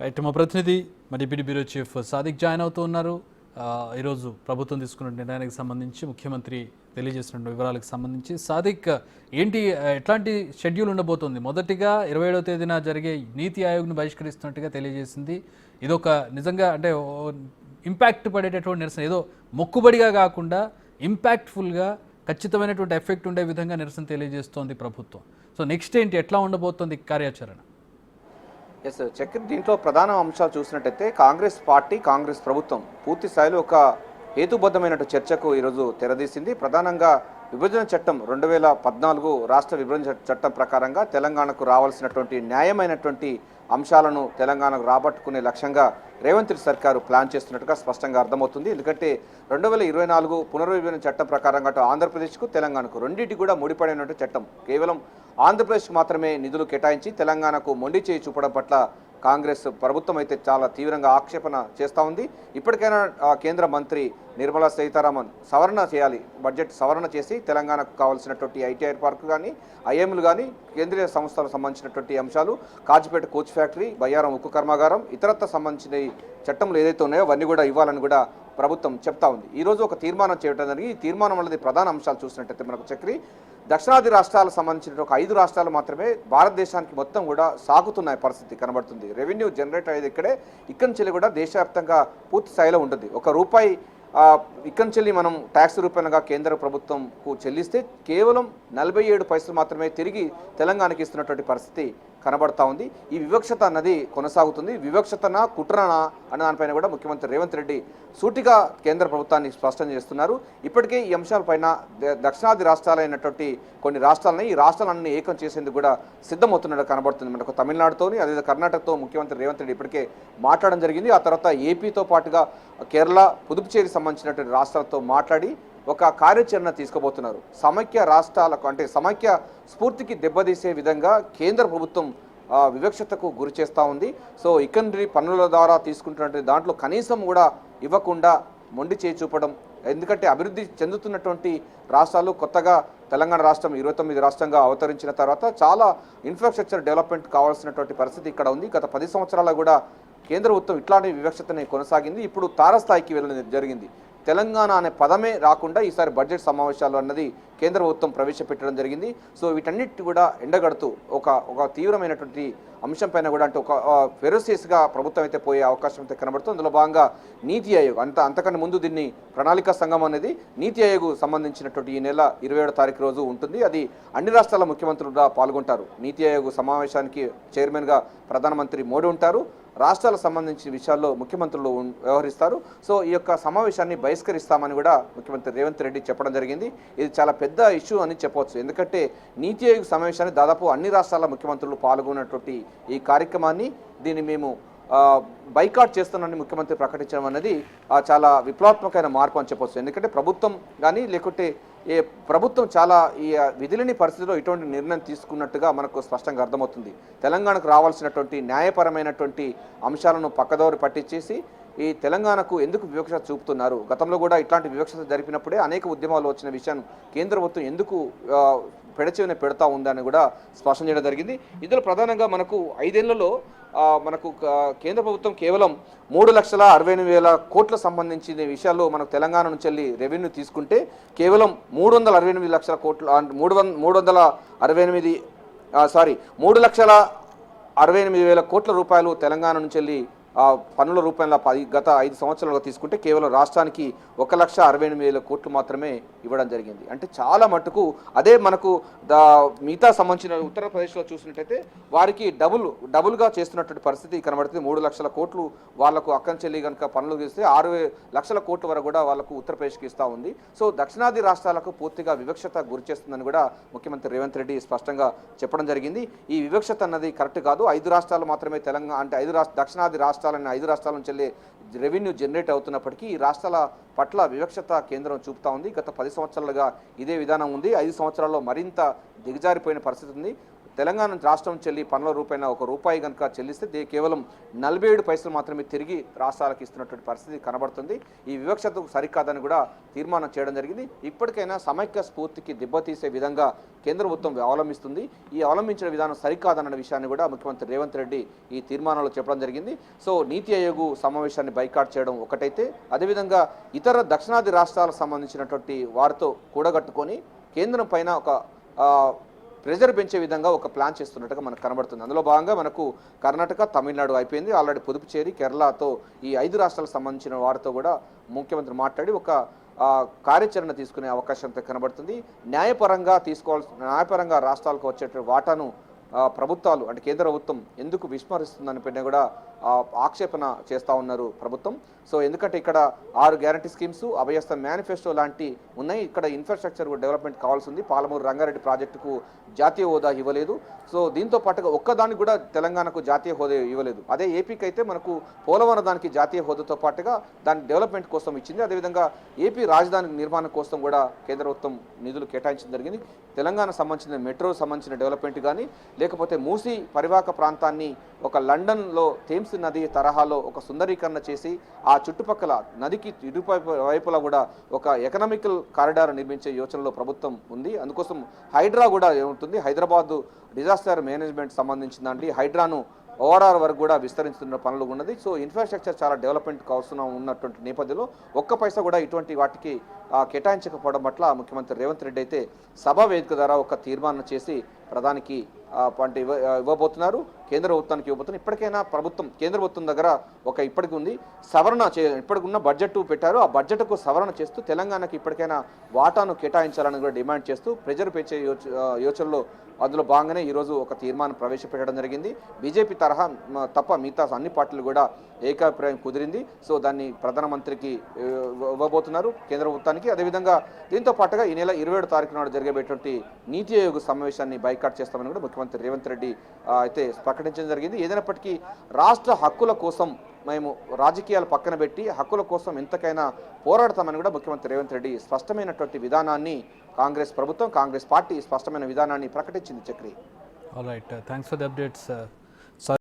Right మా ప్రతినిధి మరి deputy bureau chief Sadiq join అవుతూ ఉన్నారు. ఈరోజు ప్రభుత్వం తీసుకున్న నిర్ణయానికి సంబంధించి ముఖ్యమంత్రి తెలియజేసిన వివరాలకు సంబంధించి సాదిక్ ఏంటి ఎట్లాంటి షెడ్యూల్ ఉండబోతోంది? మొదటిగా 27వ తేదీన జరిగే నీతి ఆయోగ్ను బహిష్కరిస్తున్నట్టుగా తెలియజేసింది. ఇదొక నిజంగా అంటే ఇంపాక్ట్ పడేటటువంటి నిరసన, ఏదో మొక్కుబడిగా కాకుండా ఇంపాక్ట్ఫుల్గా ఖచ్చితమైనటువంటి ఎఫెక్ట్ ఉండే విధంగా నిరసన తెలియజేస్తోంది ప్రభుత్వం. సో నెక్స్ట్ ఏంటి, ఎట్లా ఉండబోతోంది కార్యాచరణ? ఎస్ చక్రి, దీంట్లో ప్రధాన అంశాలు చూసినట్టయితే కాంగ్రెస్ పార్టీ, కాంగ్రెస్ ప్రభుత్వం పూర్తి స్థాయిలో ఒక హేతుబద్ధమైనటువంటి చర్చకు ఈరోజు తెరదీసింది. ప్రధానంగా విభజన చట్టం 2014 రాష్ట్ర విభజన చట్టం ప్రకారంగా తెలంగాణకు రావాల్సినటువంటి న్యాయమైనటువంటి అంశాలను తెలంగాణకు రాబట్టుకునే లక్ష్యంగా రేవంత్ రెడ్డి సర్కారు ప్లాన్ చేస్తున్నట్టుగా స్పష్టంగా అర్థమవుతుంది. ఎందుకంటే 2024 పునర్విభజన చట్టం ప్రకారంగా అటు ఆంధ్రప్రదేశ్కు తెలంగాణకు రెండింటి కూడా ముడిపడినటువంటి చట్టం. కేవలం ఆంధ్రప్రదేశ్కు మాత్రమే నిధులు కేటాయించి తెలంగాణకు మొండి చేయి చూపడం పట్ల కాంగ్రెస్ ప్రభుత్వం అయితే చాలా తీవ్రంగా ఆక్షేపణ చేస్తూ ఉంది. ఇప్పటికైనా కేంద్ర మంత్రి నిర్మలా సీతారామన్ సవరణ చేయాలి, బడ్జెట్ సవరణ చేసి తెలంగాణకు కావాల్సినటువంటి ఐటీఐ పార్క్ కానీ, ఐఎంలు కానీ, కేంద్రీయ సంస్థలకు సంబంధించినటువంటి అంశాలు, కాజిపేట కోచ్ ఫ్యాక్టరీ, బయ్యారం ఉక్కు కర్మాగారం, ఇతరత్వ సంబంధించిన చట్టంలో ఏదైతే ఉన్నాయో అవన్నీ కూడా ఇవ్వాలని కూడా ప్రభుత్వం చెప్తా ఉంది. ఈరోజు ఒక తీర్మానం చేయడం జరిగింది. ఈ తీర్మానం అనేది ప్రధాన అంశాలు చూసినట్టయితే మనకు చక్రి, దక్షిణాది రాష్ట్రాలకు సంబంధించిన ఒక 5 రాష్ట్రాలు మాత్రమే భారతదేశానికి మొత్తం కూడా సాగుతున్న పరిస్థితి కనబడుతుంది. రెవెన్యూ జనరేట్ అయ్యేది ఇక్కడి నుంచి కూడా దేశవ్యాప్తంగా పూర్తి స్థాయిలో ఉంటుంది. ₹1 ఇక్కడి నుంచి మనం ట్యాక్స్ రూపంగా కేంద్ర ప్రభుత్వంకు చెల్లిస్తే కేవలం 47 పైసలు మాత్రమే తిరిగి తెలంగాణకి ఇస్తున్నటువంటి పరిస్థితి కనబడతా ఉంది. ఈ వివక్షత అన్నది కొనసాగుతుంది. వివక్షతన కుట్రనా అన్న దానిపైన కూడా ముఖ్యమంత్రి రేవంత్ రెడ్డి సూటిగా కేంద్ర ప్రభుత్వాన్ని స్పష్టం చేస్తున్నారు. ఇప్పటికే ఈ అంశాలపైన దక్షిణాది రాష్ట్రాలైనటువంటి కొన్ని రాష్ట్రాలని, ఈ రాష్ట్రాలన్నీ ఏకం చేసేందుకు కూడా సిద్ధమవుతున్నట్టు కనబడుతుంది. మనకు తమిళనాడుతోని, అదే కర్ణాటకతో ముఖ్యమంత్రి రేవంత్ రెడ్డి ఇప్పటికే మాట్లాడడం జరిగింది. ఆ తర్వాత ఏపీతో పాటుగా కేరళ, పుదుచ్చేరికి సంబంధించినటువంటి రాష్ట్రాలతో మాట్లాడి ఒక కార్యాచరణ తీసుకోబోతున్నారు. సమైక్య రాష్ట్రాలకు అంటే సమైక్య స్ఫూర్తికి దెబ్బతీసే విధంగా కేంద్ర ప్రభుత్వం వివక్షతకు గురి చేస్తూ ఉంది. సో ఇక్కడి పన్నుల ద్వారా తీసుకుంటున్నటువంటి దాంట్లో కనీసం కూడా ఇవ్వకుండా మొండి చేయి చూపడం. ఎందుకంటే అభివృద్ధి చెందుతున్నటువంటి రాష్ట్రాలు, కొత్తగా తెలంగాణ రాష్ట్రం 29 రాష్ట్రంగా అవతరించిన తర్వాత చాలా ఇన్ఫ్రాస్ట్రక్చర్ డెవలప్మెంట్ కావాల్సినటువంటి పరిస్థితి ఇక్కడ ఉంది. గత 10 సంవత్సరాలు కూడా కేంద్ర ప్రభుత్వం ఇట్లాంటి వివక్షతని కొనసాగింది. ఇప్పుడు తారస్థాయికి వెళ్ళడం జరిగింది. తెలంగాణ అనే పదమే రాకుండా ఈసారి బడ్జెట్ సమావేశాలు అన్నది కేంద్ర ప్రభుత్వం ప్రవేశపెట్టడం జరిగింది. సో వీటన్నిటి కూడా ఎండగడుతూ ఒక తీవ్రమైనటువంటి అంశం పైన కూడా అంటే ఒక ఫెరోసియస్గా ప్రభుత్వం అయితే పోయే అవకాశం అయితే కనబడుతుంది. అందులో భాగంగా నీతి ఆయోగ్ అంతకన్నా ముందు దీన్ని ప్రణాళికా సంఘం అనేది నీతి ఆయోగ్ సంబంధించినటువంటి ఈ నెల 27వ తారీఖు రోజు ఉంటుంది. అది అన్ని రాష్ట్రాల ముఖ్యమంత్రులుగా పాల్గొంటారు. నీతి ఆయోగ్ సమావేశానికి చైర్మన్గా ప్రధానమంత్రి మోడీ ఉంటారు. రాష్ట్రాలకు సంబంధించిన విషయాల్లో ముఖ్యమంత్రులు వ్యవహరిస్తారు. సో ఈ యొక్క సమావేశాన్ని బహిష్కరిస్తామని కూడా ముఖ్యమంత్రి రేవంత్ రెడ్డి చెప్పడం జరిగింది. ఇది చాలా పెద్ద ఇష్యూ అని చెప్పవచ్చు. ఎందుకంటే నీతి ఆయోగ్ సమావేశాన్ని దాదాపు అన్ని రాష్ట్రాల ముఖ్యమంత్రులు పాల్గొన్నటువంటి ఈ కార్యక్రమాన్ని దీన్ని మేము బైకాట్ చేస్తున్నామని ముఖ్యమంత్రి ప్రకటించడం అనేది చాలా విప్లవాత్మకమైన మార్పు అని చెప్పవచ్చు. ఎందుకంటే ప్రభుత్వం కానీ లేకుంటే ప్రభుత్వం చాలా ఈ విధులని పరిస్థితిలో ఇటువంటి నిర్ణయం తీసుకున్నట్టుగా మనకు స్పష్టంగా అర్థమవుతుంది. తెలంగాణకు రావాల్సినటువంటి న్యాయపరమైనటువంటి అంశాలను పక్కదోరి పట్టించేసి ఈ తెలంగాణకు ఎందుకు వివక్షత చూపుతున్నారు? గతంలో కూడా ఇట్లాంటి వివక్షత జరిపినప్పుడే అనేక ఉద్యమాలు వచ్చిన విషయాన్ని కేంద్ర ప్రభుత్వం ఎందుకు పెడచెవిన పెడతా ఉందని కూడా స్పష్టం చేయడం జరిగింది. ఇందులో ప్రధానంగా మనకు 5 ఏళ్లలో మనకు కేంద్ర ప్రభుత్వం కేవలం 3,68,000 కోట్ల సంబంధించిన విషయాల్లో మనకు తెలంగాణ నుంచి వెళ్ళి రెవెన్యూ తీసుకుంటే కేవలం 368 లక్షల కోట్ల 3,68,000 కోట్ల రూపాయలు తెలంగాణ నుంచి వెళ్ళి పన్నుల రూపంలో గత 5 సంవత్సరాలుగా తీసుకుంటే కేవలం రాష్ట్రానికి 1,68,000 కోట్లు మాత్రమే ఇవ్వడం జరిగింది. అంటే చాలా మటుకు అదే మనకు మిగతా సంబంధించిన ఉత్తరప్రదేశ్లో చూసినట్టయితే వారికి డబుల్గా చేస్తున్నటువంటి పరిస్థితి కనబడుతుంది. 3 లక్షల కోట్లు వాళ్లకు అక్కడి చెల్లి కనుక పన్నులు చేస్తే 6 లక్షల కోట్ల వరకు కూడా వాళ్లకు ఉత్తరప్రదేశ్కి ఇస్తూ ఉంది. సో దక్షిణాది రాష్ట్రాలకు పూర్తిగా వివక్షత గురి చేస్తుందని కూడా ముఖ్యమంత్రి రేవంత్ రెడ్డి స్పష్టంగా చెప్పడం జరిగింది. ఈ వివక్షత అన్నది కరెక్ట్ కాదు. 5 రాష్ట్రాలు మాత్రమే తెలంగాణ అంటే దక్షిణాది రాష్ట్రాలని 5 రాష్ట్రాల నుంచి వెళ్ళి రెవెన్యూ జనరేట్ అవుతున్నప్పటికీ ఈ రాష్ట్రాల పట్ల వివక్షత కేంద్రం చూపుతా ఉంది. గత 10 సంవత్సరాలుగా ఇదే విధానం ఉంది. 5 సంవత్సరాల్లో మరింత దిగజారిపోయిన పరిస్థితి ఉంది. తెలంగాణ రాష్ట్రం చెల్లి పన్నుల రూపాయన ₹1 కనుక చెల్లిస్తే కేవలం 47 పైసలు మాత్రమే తిరిగి రాష్ట్రాలకు ఇస్తున్నటువంటి పరిస్థితి కనబడుతుంది. ఈ వివక్షతకు సరికాదని కూడా తీర్మానం చేయడం జరిగింది. ఇప్పటికైనా సమైక్య స్ఫూర్తికి దెబ్బతీసే విధంగా కేంద్ర ప్రభుత్వం అవలంబిస్తుంది. ఈ అవలంబించిన విధానం సరికాదన్న విషయాన్ని కూడా ముఖ్యమంత్రి రేవంత్ రెడ్డి ఈ తీర్మానంలో చెప్పడం జరిగింది. సో నీతి ఆయోగ్ సమావేశాన్ని బైకాట్ చేయడం ఒకటైతే, అదేవిధంగా ఇతర దక్షిణాది రాష్ట్రాలకు సంబంధించినటువంటి వారితో కూడగట్టుకొని కేంద్రం పైన ఒక ప్రెజర్ పెంచే విధంగా ఒక ప్లాన్ చేస్తున్నట్టుగా మనకు కనబడుతుంది. అందులో భాగంగా మనకు కర్ణాటక, తమిళనాడు అయిపోయింది. ఆల్రెడీ పుదుపుచేరి, కేరళతో ఈ 5 రాష్ట్రాలకు సంబంధించిన వారితో కూడా ముఖ్యమంత్రి మాట్లాడి ఒక కార్యాచరణ తీసుకునే అవకాశం కనబడుతుంది. న్యాయపరంగా రాష్ట్రాలకు వచ్చేటువంటి వాటాను ప్రభుత్వాలు అంటే కేంద్ర ప్రభుత్వం ఎందుకు విస్మరిస్తుందని పైన కూడా ఆక్షేపణ చేస్తూ ఉన్నారు ప్రభుత్వం. సో ఎందుకంటే ఇక్కడ 6 గ్యారంటీ స్కీమ్స్, అభయస్థ మేనిఫెస్టో లాంటి ఉన్నాయి. ఇక్కడ ఇన్ఫ్రాస్ట్రక్చర్ డెవలప్మెంట్ కావాల్సి ఉంది. పాలమూరు రంగారెడ్డి ప్రాజెక్టుకు జాతీయ హోదా ఇవ్వలేదు. సో దీంతో పాటుగా ఒక్కదానికి కూడా తెలంగాణకు జాతీయ హోదా ఇవ్వలేదు. అదే ఏపీకి అయితే మనకు పోలవరం దానికి జాతీయ హోదాతో పాటుగా దాని డెవలప్మెంట్ కోసం ఇచ్చింది. అదేవిధంగా ఏపీ రాజధాని నిర్మాణం కోసం కూడా కేంద్ర ప్రభుత్వం నిధులు కేటాయించడం జరిగింది. తెలంగాణ సంబంధించిన మెట్రో సంబంధించిన డెవలప్మెంట్ కానీ, లేకపోతే మూసీ పరివాహక ప్రాంతాన్ని ఒక లండన్లో థేమ్స్ నది తరహాలో ఒక సుందరీకరణ చేసి ఆ చుట్టుపక్కల నదికి వైపులా కూడా ఒక ఎకనామికల్ కారిడార్ నిర్మించే యోచనలో ప్రభుత్వం ఉంది. అందుకోసం హైడ్రా కూడా ఉంటుంది. హైదరాబాద్ డిజాస్టర్ మేనేజ్మెంట్ సంబంధించిందండి. హైడ్రాను ఓఆర్ఆర్ వరకు కూడా విస్తరిస్తున్న పనులు ఉన్నది. సో ఇన్ఫ్రాస్ట్రక్చర్ చాలా డెవలప్మెంట్ అవసరం ఉన్నటువంటి నేపథ్యంలో ఒక్క పైసా కూడా ఇటువంటి వాటికి కేటాయించకపోవడం పట్ల ముఖ్యమంత్రి రేవంత్ రెడ్డి అయితే సభా వేదిక ద్వారా ఒక తీర్మానం చేసి ప్రధానికి అంటే ఇవ్వబోతున్నారు, కేంద్ర ప్రభుత్వానికి ఇవ్వబోతున్నారు. ఇప్పటికైనా కేంద్ర ప్రభుత్వం దగ్గర ఇప్పటికి ఉంది సవరణ ఇప్పటికున్న బడ్జెట్ పెట్టారు. ఆ బడ్జెట్కు సవరణ చేస్తూ తెలంగాణకి ఇప్పటికైనా వాటాను కేటాయించాలని కూడా డిమాండ్ చేస్తూ ప్రెజర్ పెంచే యోచనలో అందులో భాగంగానే ఈరోజు ఒక తీర్మానం ప్రవేశపెట్టడం జరిగింది. బీజేపీ తరహా తప్ప మిగతా అన్ని పార్టీలు కూడా ఏకాభిప్రాయం కుదిరింది. సో దాన్ని ప్రధానమంత్రికి ఇవ్వబోతున్నారు, కేంద్ర ప్రభుత్వానికి. అదేవిధంగా దీంతో పాటుగా ఈ నెల 27వ తారీఖు నాడు జరిగేటువంటి నీతి ఆయోగ్ సమావేశాన్ని బైకాట్ చేస్తామని కూడా ముఖ్యమంత్రి రేవంత్ రెడ్డి అయితే ప్రకటించడం జరిగింది. ఏదైనప్పటికీ రాష్ట్ర హక్కుల కోసం మేము రాజకీయాలు పక్కన పెట్టి హక్కుల కోసం ఎంతకైనా పోరాడతామని కూడా ముఖ్యమంత్రి రేవంత్ రెడ్డి స్పష్టమైనటువంటి విధానాన్ని కాంగ్రెస్ పార్టీ స్పష్టమైన విధానాన్ని ప్రకటించింది. Chakri. All right, thanks for the updates.